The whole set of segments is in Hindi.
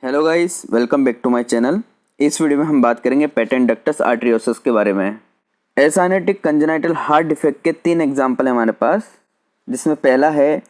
Hello guys, welcome back to my channel. इस वीडियो में हम बात करेंगे पेटेंट डक्टस आर्टरियोसिस के बारे में। एसाइनेटिक कंजेनाइटल हार्ट डिफेक्ट के 3 एग्जाम्पल है हमारे पास, जिसमें पहला है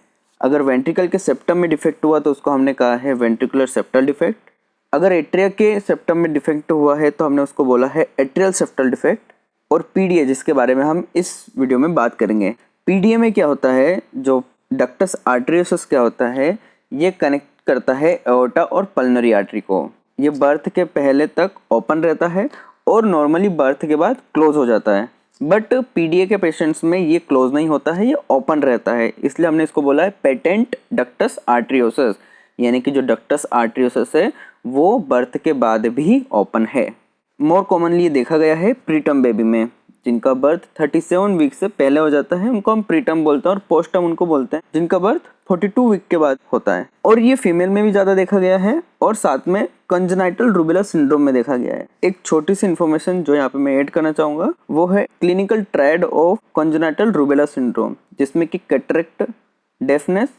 अगर वेंट्रिकल के सेप्टम में डिफेक्ट हुआ तो उसको हमने कहा है वेंट्रिकुलर सेप्टल डिफेक्ट। अगर एट्रिया के सेप्टम में डिफेक्ट हुआ है तो हमने उसको बोला है एट्रियल सेप्टल डिफेक्ट। और पीडीए, जिसके बारे में हम इस वीडियो में बात करेंगे। पीडीए में क्या होता है, जो डक्टस आर्टरियोसिस क्या होता है, ये कनेक्ट करता है एओर्टा और पल्मोनरी आर्टरी को। ये बर्थ के पहले तक ओपन रहता है और नॉर्मली बर्थ के बाद क्लोज हो जाता है, बट पीडीए के पेशेंट्स में ये क्लोज नहीं होता है, ये ओपन रहता है। इसलिए हमने इसको बोला है पेटेंट डक्टस आर्टरियोसिस, यानी कि जो डक्टस आर्टरियोसिस है वो बर्थ के बाद भी ओपन है। मोर कॉमनली ये देखा गया है प्रीटर्म बेबी में, जिनका बर्थ 37 वीक से पहले हो जाता है उनको हम प्रीटर्म बोलते हैं, और पोस्टर्म उनको बोलते हैं जिनका बर्थ 42 वीक के बाद होता है। और ये फीमेल में भी ज़्यादा देखा गया है, और साथ में कंजेनाइटल रूबेला सिंड्रोम में देखा गया है। एक छोटी सी इन्फॉर्मेशन जो यहाँ पे मैं ऐड करना चाहूँगा वो है clinical triad of congenital rubella syndrome, जिसमें कि कैटरेक्ट, डेफनेस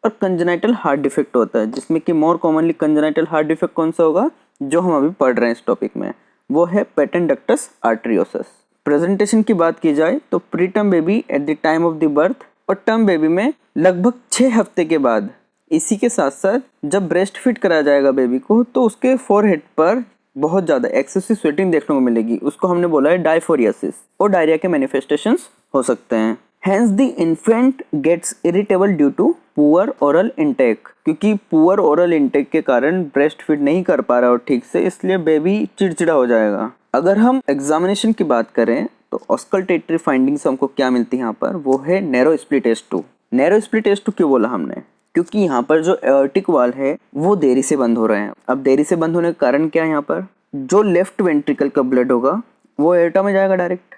और कंजेनाइटल हार्ट डिफेक्ट होता है। जिसमें कि more commonly congenital heart defect कौन सा होगा जो हम अभी पढ़ रहे हैं इस टॉपिक में, वो है पेटेंट डक्टस आर्टरियोसिस। प्रेजेंटेशन की बात की जाए तो preterm baby at the time of the birth और टर्म बेबी में लगभग 6 हफ्ते के बाद। इसी के साथ साथ जब ब्रेस्ट फीड कराया जाएगा बेबी को तो उसके फोरहेड पर बहुत ज़्यादा एक्सेसिव स्वेटिंग देखने को मिलेगी। उसको हमने बोला है डायफोरियासिस, और डायरिया के मैनिफेस्टेशंस हो सकते हैं। Hence the infant gets irritable due to poor oral intake, क्योंकि पुअर ओरल इंटेक के कारण ब्रेस्ट फीड नहीं कर पा रहा हो ठीक से, इसलिए बेबी चिड़चिड़ा हो जाएगा। अगर हम एग्जामिनेशन की बात करें तो ऑस्कल्टेटरी फाइंडिंग्स हमको क्या मिलती है यहाँ पर, वो है narrow split S2। Narrow split S2 क्यों बोला हमने, क्योंकि यहाँ पर जो एओर्टिक वाल है वो देरी से बंद हो रहे हैं। अब देरी से बंद होने का कारण क्या है, यहाँ पर जो लेफ्ट वेंट्रिकल का ब्लड होगा वो एओर्टा में जाएगा डायरेक्ट।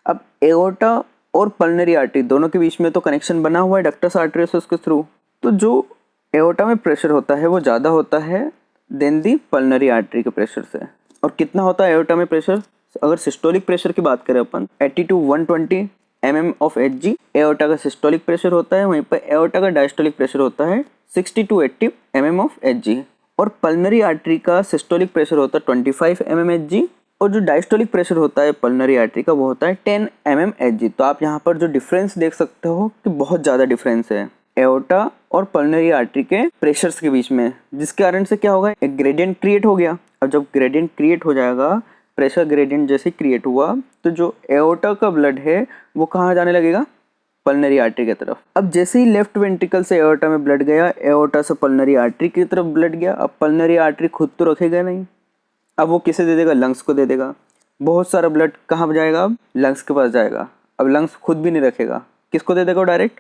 अब एओर्टा और पल्मोनरी आर्टरी दोनों के बीच में तो कनेक्शन बना हुआ है डक्टस आर्टरियोसिस के थ्रू, तो जो एओर्टा में प्रेशर होता है वो ज़्यादा होता है देन दी पल्मोनरी आर्टरी के प्रेशर से। और कितना होता है एओर्टा में प्रेशर, अगर सिस्टोलिक प्रेशर की बात करें अपन 80 to 120 mm of Hg aorta का सिस्टोलिक प्रेशर होता है, वहीं पर एओर्टा का डायस्टोलिक प्रेशर होता है 60 to 80 mm ऑफ Hg। और पल्मोनरी आर्टरी का सिस्टोलिक प्रेशर होता है 25 mm Hg, और जो डायस्टोलिक प्रेशर होता है पल्मोनरी आर्टरी का वो होता है 10 mm Hg। तो आप यहाँ पर जो डिफरेंस देख सकते हो कि बहुत ज़्यादा डिफरेंस है एओर्टा और पल्मोनरी आर्टरी के प्रेशर्स के बीच में, जिसके कारण से क्या होगा, एक ग्रेडियंट क्रिएट हो गया। अब जब ग्रेडियंट क्रिएट हो जाएगा, प्रेशर ग्रेडियंट जैसे क्रिएट हुआ, तो जो एओर्टा का ब्लड है वो कहाँ जाने लगेगा, पल्मोनरी आर्टरी की तरफ। अब जैसे ही लेफ्ट वेंट्रिकल से एओर्टा में ब्लड गया, एओर्टा से पल्मोनरी आर्टरी की तरफ ब्लड गया। अब पल्मोनरी आर्टरी खुद तो रखेगा नहीं, अब वो किसे दे देगा, लंग्स को दे देगा। बहुत सारा ब्लड कहाँ जाएगा, अब लंग्स के पास जाएगा। अब लंग्स खुद भी नहीं रखेगा, किसको दे देगा, डायरेक्ट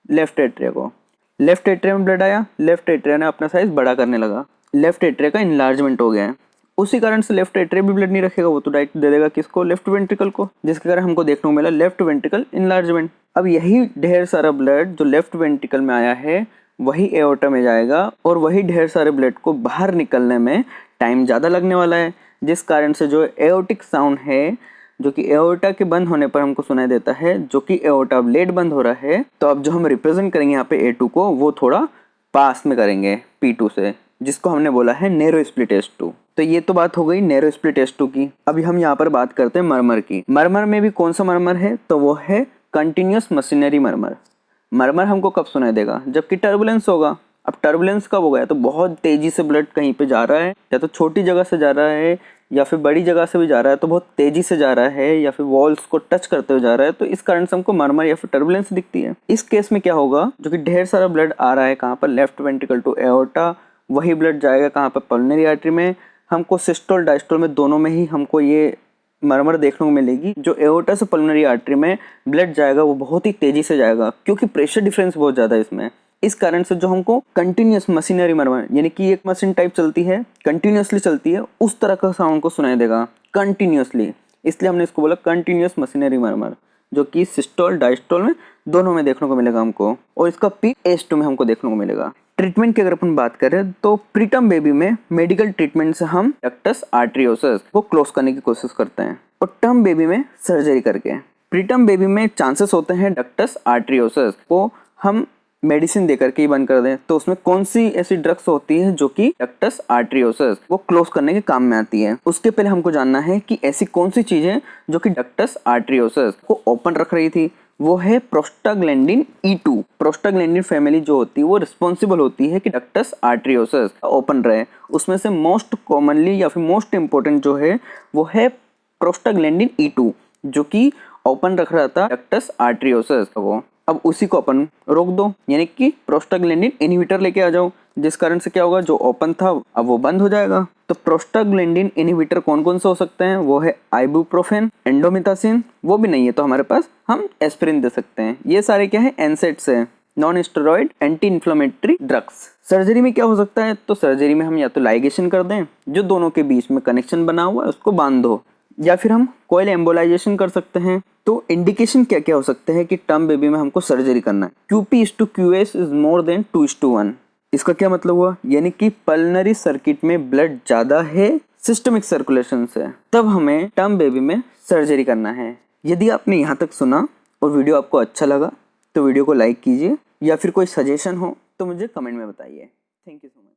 लेफ्ट एट्रिया को। लेफ्ट एट्रिया में ब्लड आया, लेफ्ट एट्रिया ने अपना साइज बड़ा करने लगा, लेफ्ट एट्रिया का इनलार्जमेंट हो गया है। उसी कारण से लेफ्ट एट्रिया भी ब्लड नहीं रखेगा, वो तो डायरेक्ट दे देगा किसको, लेफ्ट वेंट्रिकल को, जिसके कारण हमको देखने को मिला लेफ्ट वेंट्रिकल इनलार्जमेंट। अब यही ढेर सारा ब्लड जो लेफ्ट वेंट्रिकल में आया है वही एओर्टा में जाएगा, और वही ढेर सारे ब्लड को बाहर निकलने में टाइम ज़्यादा लगने वाला है, जिस कारण से जो एओर्टिक साउंड है जो कि एओर्टा के बंद होने पर हमको सुनाई देता है, जो कि एओर्टा ब्लेड बंद हो रहा है। तो अब जो हम रिप्रेजेंट करेंगे यहाँ पे A2 को, वो थोड़ा पास में करेंगे P2 से, जिसको हमने बोला है नैरो स्प्लिट S2। तो ये तो बात हो गई नैरो स्प्लिट S2 की। अभी हम यहाँ पर बात करते हैं मरमर की। मरमर में भी कौन सा मरमर है, तो वो है कंटिन्यूस मशीनरी मरमर। मरमर हमको कब सुनाई देगा, जबकि टर्बुलेंस होगा। अब टर्बुलेंस कब होगा, या तो बहुत तेजी से ब्लड कहीं पे जा रहा है, या तो छोटी जगह से जा रहा है, या फिर बड़ी जगह से भी जा रहा है तो बहुत तेजी से जा रहा है, या फिर वॉल्स को टच करते हुए जा रहा है, तो इस कारण से हमको मरमर या फिर टर्बुलेंस दिखती है। इस केस में क्या होगा, जो कि ढेर सारा ब्लड आ रहा है कहाँ पर, लेफ्ट वेंट्रिकल टू एओर्टा, वही ब्लड जाएगा कहाँ पर, पल्मोनरी आर्टरी में। हमको सिस्टोल डायस्टोल में दोनों में ही हमको ये मरमर देखने को मिलेगी। जो एओर्टा से पल्मोनरी आर्टरी में ब्लड जाएगा वो बहुत ही तेजी से जाएगा, क्योंकि प्रेशर डिफरेंस बहुत ज़्यादा है इसमें। इस कारण से जो हमको कंटिन्यूस मशीनरी मरमर, यानी कि एक मशीन टाइप चलती है, कंटिन्यूसली चलती है, उस तरह का साउंड को सुनाई देगा कंटिन्यूसली। इसलिए हमने इसको बोला कंटिन्यूस मशीनरी मरमर, जो कि सिस्टोल डायस्टोल में दोनों में देखने को मिलेगा हमको, और इसका पीक S2 में हमको देखने को मिलेगा। ट्रीटमेंट की अगर अपन बात करें तो प्रीटर्म बेबी में मेडिकल ट्रीटमेंट से हम डक्टस आर्टरियोसिस को क्लोज करने की कोशिश करते हैं, और टर्म बेबी में सर्जरी करके। प्रीटर्म बेबी में चांसेस होते हैं डक्टस आर्टरियोसिस को हम मेडिसिन देकर के ही बंद कर दें, तो उसमें कौन सी ऐसी ड्रग्स होती है जो कि डक्टस आर्टरियोसस को क्लोज करने के काम में आती है। उसके पहले हमको जानना है कि ऐसी कौन सी चीजें जो कि डक्टस आर्टरियोसस को ओपन रख रही थी। वो है प्रोस्टाग्लैंडिन E2। प्रोस्टाग्लैंडिन फैमिली जो होती है वो रिस्पॉन्सिबल होती है कि डक्टस आर्टरियोसस ओपन रहे। उसमें से मोस्ट कॉमनली या फिर मोस्ट इंपॉर्टेंट जो है वो है प्रोस्टाग्लैंडिन E2 जो कि ओपन रख रहा था डक्टस आर्टरियोसस को। अब उसी को अपन रोक दो, यानी कि प्रोस्टाग्लैंडिन इनहिबिटर लेके आ जाओ, जिस कारण से क्या होगा, जो ओपन था अब वो बंद हो जाएगा। तो प्रोस्टाग्लैंडिन इनहिबिटर कौन कौन से हो सकते हैं, वो है आइबुप्रोफेन, एंडोमिथासिन, वो भी नहीं है तो हमारे पास हम एस्पिरिन दे सकते हैं। ये सारे क्या है, एनसेड्स है, non steroid anti inflammatory drugs. Surgery में क्या हो सकता है, तो सर्जरी में हम या तो लाइगेशन कर दें, जो दोनों के बीच में कनेक्शन बना हुआ है उसको बांध दो, या फिर हम कोयल एम्बोलाइजेशन कर सकते हैं। तो इंडिकेशन क्या क्या हो सकते हैं कि टर्म बेबी में हमको सर्जरी करना है। QP/QS is more than 2:1। इसका क्या मतलब हुआ, यानी कि पल्मोनरी सर्किट में ब्लड ज्यादा है सिस्टमिक सर्कुलेशन से, तब हमें टर्म बेबी में सर्जरी करना है। यदि आपने यहाँ तक सुना और वीडियो आपको अच्छा लगा तो वीडियो को लाइक कीजिए, या फिर कोई सजेशन हो तो मुझे कमेंट में बताइए। Thank you so much.